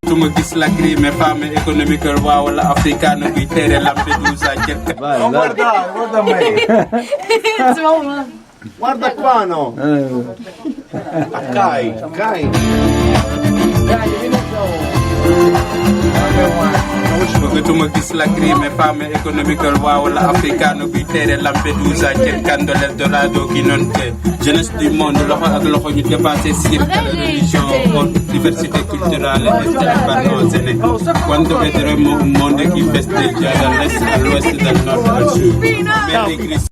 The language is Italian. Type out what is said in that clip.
Tuma gis lacrime fame économique wa wala africano bi tere Lampedusa cerca. Oh, guarda me. Guarda qua no. Kai. Tuma gis lacrime fame économique wa wala africano bi tere Lampedusa cercando l'Eldorado qui non te jeunesse du monde loxo ak loxo ñu dépasser cirque religion diversité culturelle et parnosene quando vedremo un mondo che festeggia dall'est all'ouest dal nord al sud. Merry Christmas.